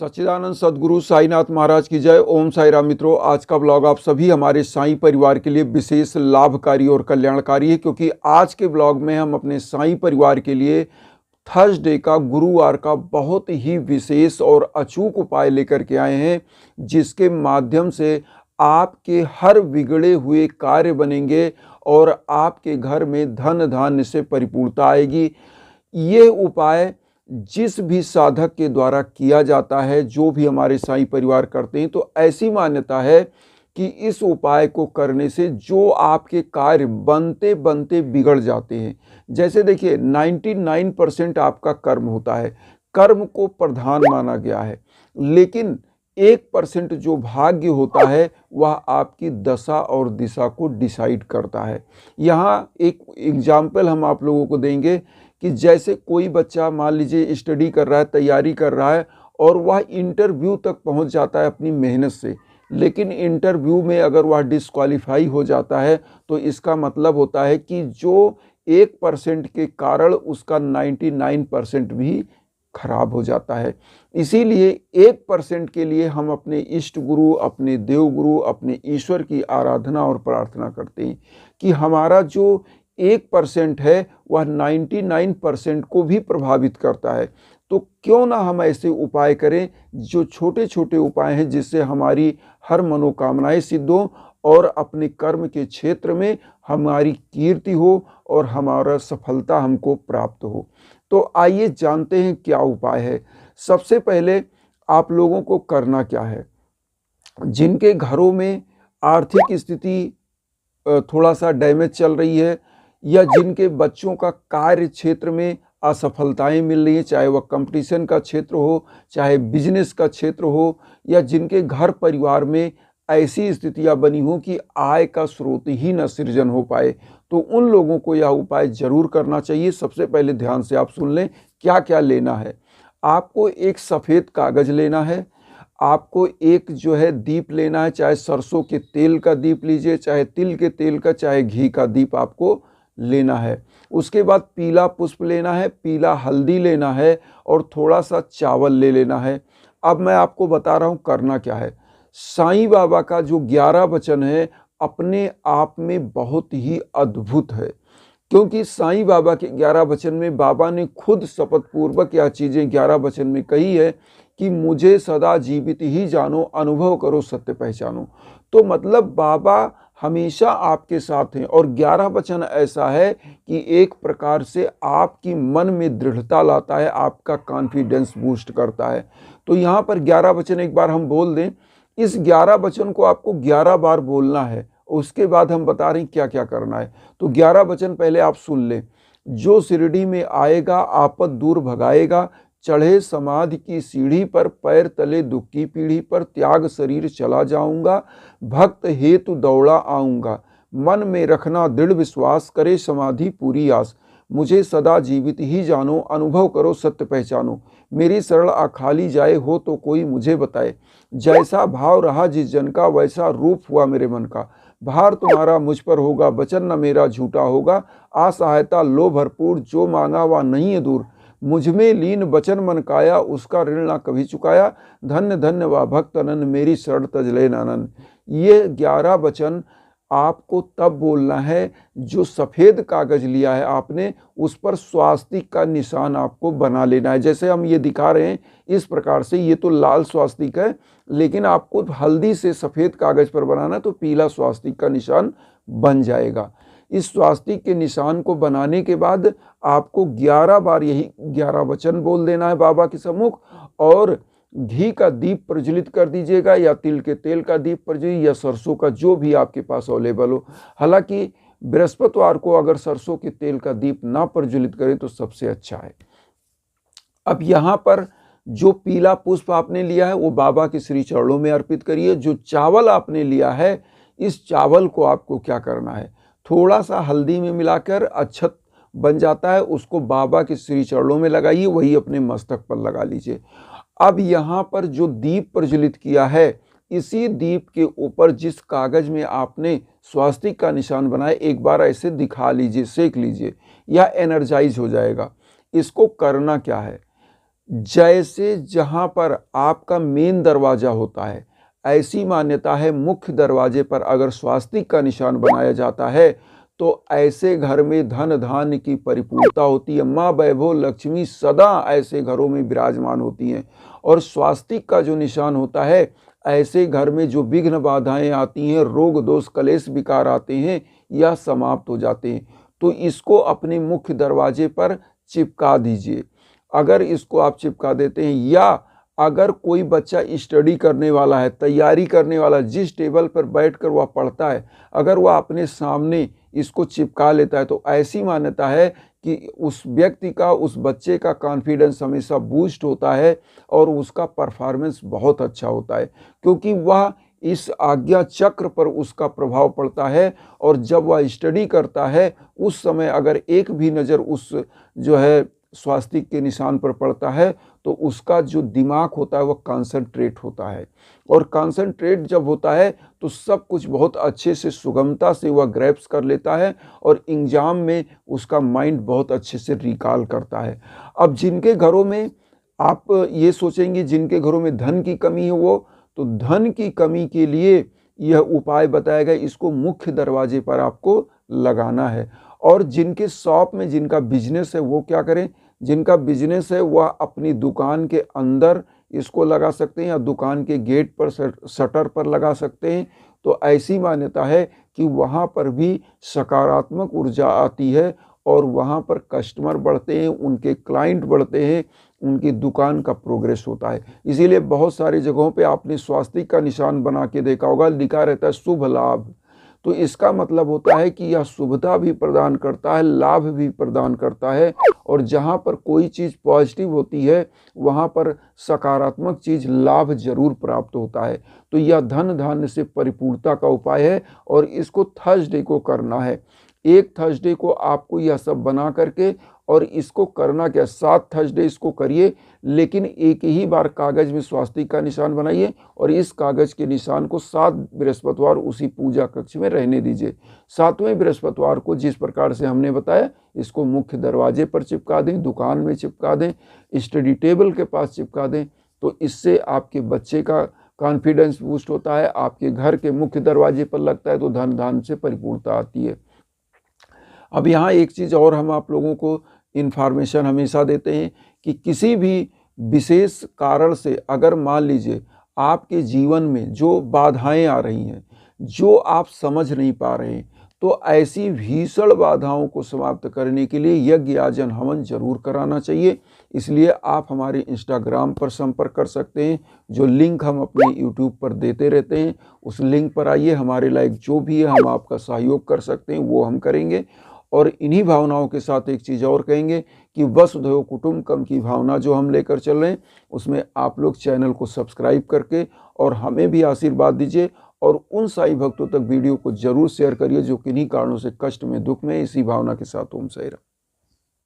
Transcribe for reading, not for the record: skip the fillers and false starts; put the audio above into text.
सच्चिदानंद सद्गुरु साईनाथ महाराज की जय। ओम साई राम। मित्रों, आज का ब्लॉग आप सभी हमारे साईं परिवार के लिए विशेष लाभकारी और कल्याणकारी है, क्योंकि आज के ब्लॉग में हम अपने साईं परिवार के लिए थर्सडे का, गुरुवार का बहुत ही विशेष और अचूक उपाय लेकर के आए हैं, जिसके माध्यम से आपके हर बिगड़े हुए कार्य बनेंगे और आपके घर में धन धान्य से परिपूर्णता आएगी। ये उपाय जिस भी साधक के द्वारा किया जाता है, जो भी हमारे साईं परिवार करते हैं, तो ऐसी मान्यता है कि इस उपाय को करने से जो आपके कार्य बनते बनते बिगड़ जाते हैं। जैसे देखिए, 99% आपका कर्म होता है, कर्म को प्रधान माना गया है, लेकिन 1% जो भाग्य होता है वह आपकी दशा और दिशा को डिसाइड करता है। यहाँ एक एग्जाम्पल हम आप लोगों को देंगे कि जैसे कोई बच्चा मान लीजिए स्टडी कर रहा है, तैयारी कर रहा है और वह इंटरव्यू तक पहुंच जाता है अपनी मेहनत से, लेकिन इंटरव्यू में अगर वह डिस्क्वालीफाई हो जाता है तो इसका मतलब होता है कि जो 1% के कारण उसका 99% भी खराब हो जाता है। इसीलिए 1% के लिए हम अपने इष्ट गुरु, अपने देव गुरु, अपने ईश्वर की आराधना और प्रार्थना करते हैं कि हमारा जो 1% है वह 99% को भी प्रभावित करता है। तो क्यों ना हम ऐसे उपाय करें, जो छोटे छोटे उपाय हैं, जिससे हमारी हर मनोकामनाएं सिद्ध हो और अपने कर्म के क्षेत्र में हमारी कीर्ति हो और हमारा सफलता हमको प्राप्त हो। तो आइए जानते हैं क्या उपाय है। सबसे पहले आप लोगों को करना क्या है। जिनके घरों में आर्थिक स्थिति थोड़ा सा डैमेज चल रही है, या जिनके बच्चों का कार्य क्षेत्र में असफलताएं मिल रही हैं, चाहे वह कंपटीशन का क्षेत्र हो, चाहे बिजनेस का क्षेत्र हो, या जिनके घर परिवार में ऐसी स्थितियां बनी हो कि आय का स्रोत ही न सृजन हो पाए, तो उन लोगों को यह उपाय जरूर करना चाहिए। सबसे पहले ध्यान से आप सुन लें क्या क्या लेना है। आपको एक सफ़ेद कागज लेना है, आपको एक जो है दीप लेना है, चाहे सरसों के तेल का दीप लीजिए, चाहे तिल के तेल का, चाहे घी का दीप आपको लेना है। उसके बाद पीला पुष्प लेना है, पीला हल्दी लेना है और थोड़ा सा चावल ले लेना है। अब मैं आपको बता रहा हूँ करना क्या है। साईं बाबा का जो 11 वचन है अपने आप में बहुत ही अद्भुत है, क्योंकि साईं बाबा के 11 वचन में बाबा ने खुद शपथ पूर्वक यह चीज़ें 11 वचन में कही है कि मुझे सदा जीवित ही जानो, अनुभव करो, सत्य पहचानो। तो मतलब बाबा हमेशा आपके साथ हैं। और 11 वचन ऐसा है कि एक प्रकार से आपकी मन में दृढ़ता लाता है, आपका कॉन्फिडेंस बूस्ट करता है। तो यहाँ पर 11 वचन एक बार हम बोल दें। इस 11 वचन को आपको 11 बार बोलना है, उसके बाद हम बता रहे हैं क्या क्या करना है। तो 11 वचन पहले आप सुन लें। जो शिरडी में आएगा आपद दूर भगाएगा, चढ़े समाधि की सीढ़ी पर, पैर तले दुख की पीढ़ी पर, त्याग शरीर चला जाऊंगा, भक्त हेतु दौड़ा आऊंगा, मन में रखना दृढ़ विश्वास, करे समाधि पूरी आस, मुझे सदा जीवित ही जानो, अनुभव करो, सत्य पहचानो, मेरी शरण आखाली जाए, हो तो कोई मुझे बताए, जैसा भाव रहा जिस जन का, वैसा रूप हुआ मेरे मन का, भार तुम्हारा मुझ पर होगा, वचन न मेरा झूठा होगा, असहायता लो भरपूर, जो मांगा वह नहीं है दूर, मुझ में लीन वचन मन काया, उसका ऋण ना कभी चुकाया, धन्य धन्य वा भक्त अनन, मेरी शरण तजले नानन। ये 11 वचन आपको तब बोलना है जो सफ़ेद कागज लिया है आपने, उस पर स्वास्तिक का निशान आपको बना लेना है। जैसे हम ये दिखा रहे हैं इस प्रकार से, ये तो लाल स्वास्तिक है, लेकिन आपको हल्दी से सफ़ेद कागज पर बनाना, तो पीला स्वास्तिक का निशान बन जाएगा। इस स्वास्तिक के निशान को बनाने के बाद आपको 11 बार यही 11 वचन बोल देना है बाबा के सम्मुख, और घी का दीप प्रज्वलित कर दीजिएगा, या तिल के तेल का दीप प्रज्वलित, या सरसों का, जो भी आपके पास अवेलेबल हो। हालांकि बृहस्पतिवार को अगर सरसों के तेल का दीप ना प्रज्वलित करें तो सबसे अच्छा है। अब यहाँ पर जो पीला पुष्प आपने लिया है वो बाबा के श्री चरणों में अर्पित करिए। जो चावल आपने लिया है, इस चावल को आपको क्या करना है, थोड़ा सा हल्दी में मिलाकर अक्षत बन जाता है, उसको बाबा के श्री चरणों में लगाइए, वही अपने मस्तक पर लगा लीजिए। अब यहाँ पर जो दीप प्रज्वलित किया है, इसी दीप के ऊपर जिस कागज में आपने स्वास्तिक का निशान बनाया, एक बार ऐसे दिखा लीजिए, सेक लीजिए, या एनर्जाइज हो जाएगा। इसको करना क्या है, जैसे जहाँ पर आपका मेन दरवाजा होता है, ऐसी मान्यता है मुख्य दरवाजे पर अगर स्वास्तिक का निशान बनाया जाता है तो ऐसे घर में धन धान्य की परिपूर्णता होती है। माँ वैभव लक्ष्मी सदा ऐसे घरों में विराजमान होती हैं। और स्वास्तिक का जो निशान होता है, ऐसे घर में जो विघ्न बाधाएं आती हैं, रोग दोष कलेश विकार आते हैं, यह समाप्त हो जाते हैं। तो इसको अपने मुख्य दरवाजे पर चिपका दीजिए। अगर इसको आप चिपका देते हैं, या अगर कोई बच्चा स्टडी करने वाला है, तैयारी करने वाला, जिस टेबल पर बैठकर वह पढ़ता है, अगर वह अपने सामने इसको चिपका लेता है तो ऐसी मान्यता है कि उस व्यक्ति का, उस बच्चे का कॉन्फिडेंस हमेशा बूस्ट होता है और उसका परफॉर्मेंस बहुत अच्छा होता है, क्योंकि वह इस आज्ञा चक्र पर उसका प्रभाव पड़ता है। और जब वह स्टडी करता है उस समय अगर एक भी नज़र उस जो है स्वास्तिक के निशान पर पड़ता है तो उसका जो दिमाग होता है वह कॉन्सेंट्रेट होता है। और कॉन्सेंट्रेट जब होता है तो सब कुछ बहुत अच्छे से, सुगमता से वह ग्रैप्स कर लेता है और एग्जाम में उसका माइंड बहुत अच्छे से रिकॉल करता है। अब जिनके घरों में, आप ये सोचेंगे जिनके घरों में धन की कमी है, वो तो धन की कमी के लिए यह उपाय बताया गया, इसको मुख्य दरवाजे पर आपको लगाना है। और जिनके शॉप में, जिनका बिजनेस है, वो क्या करें, जिनका बिजनेस है वह अपनी दुकान के अंदर इसको लगा सकते हैं या दुकान के गेट पर, शटर पर लगा सकते हैं। तो ऐसी मान्यता है कि वहाँ पर भी सकारात्मक ऊर्जा आती है और वहाँ पर कस्टमर बढ़ते हैं, उनके क्लाइंट बढ़ते हैं, उनकी दुकान का प्रोग्रेस होता है। इसीलिए बहुत सारी जगहों पे आपने स्वास्तिक का निशान बना के देखा होगा, लिखा रहता है शुभ लाभ। तो इसका मतलब होता है कि यह शुभता भी प्रदान करता है, लाभ भी प्रदान करता है। और जहाँ पर कोई चीज़ पॉजिटिव होती है वहाँ पर सकारात्मक चीज़, लाभ जरूर प्राप्त होता है। तो यह धन धान्य से परिपूर्णता का उपाय है और इसको थर्सडे को करना है। एक थर्सडे को आपको यह सब बना करके, और इसको करना क्या, 7 थर्सडे इसको करिए, लेकिन एक ही बार कागज़ में स्वास्तिक का निशान बनाइए और इस कागज़ के निशान को 7 बृहस्पतिवार उसी पूजा कक्ष में रहने दीजिए। 7वें बृहस्पतिवार को जिस प्रकार से हमने बताया, इसको मुख्य दरवाजे पर चिपका दें, दुकान में चिपका दें, स्टडी टेबल के पास चिपका दें। तो इससे आपके बच्चे का कॉन्फिडेंस बूस्ट होता है, आपके घर के मुख्य दरवाजे पर लगता है तो धन धान्य से परिपूर्णता आती है। अब यहाँ एक चीज़ और हम आप लोगों को इन्फॉर्मेशन हमेशा देते हैं कि किसी भी विशेष कारण से अगर मान लीजिए आपके जीवन में जो बाधाएं आ रही हैं, जो आप समझ नहीं पा रहे हैं, तो ऐसी भीषण बाधाओं को समाप्त करने के लिए यज्ञ याजन हवन जरूर कराना चाहिए। इसलिए आप हमारे इंस्टाग्राम पर संपर्क कर सकते हैं, जो लिंक हम अपने यूट्यूब पर देते रहते हैं, उस लिंक पर आइए। हमारे लायक जो भी है हम आपका सहयोग कर सकते हैं वो हम करेंगे। और इन्हीं भावनाओं के साथ एक चीज़ और कहेंगे कि वसुधैव कुटुंबकम की भावना जो हम लेकर चल रहे हैं, उसमें आप लोग चैनल को सब्सक्राइब करके और हमें भी आशीर्वाद दीजिए। और उन साई भक्तों तक वीडियो को जरूर शेयर करिए जो किन्हीं कारणों से कष्ट में, दुख में। इसी भावना के साथ ओम साई राम।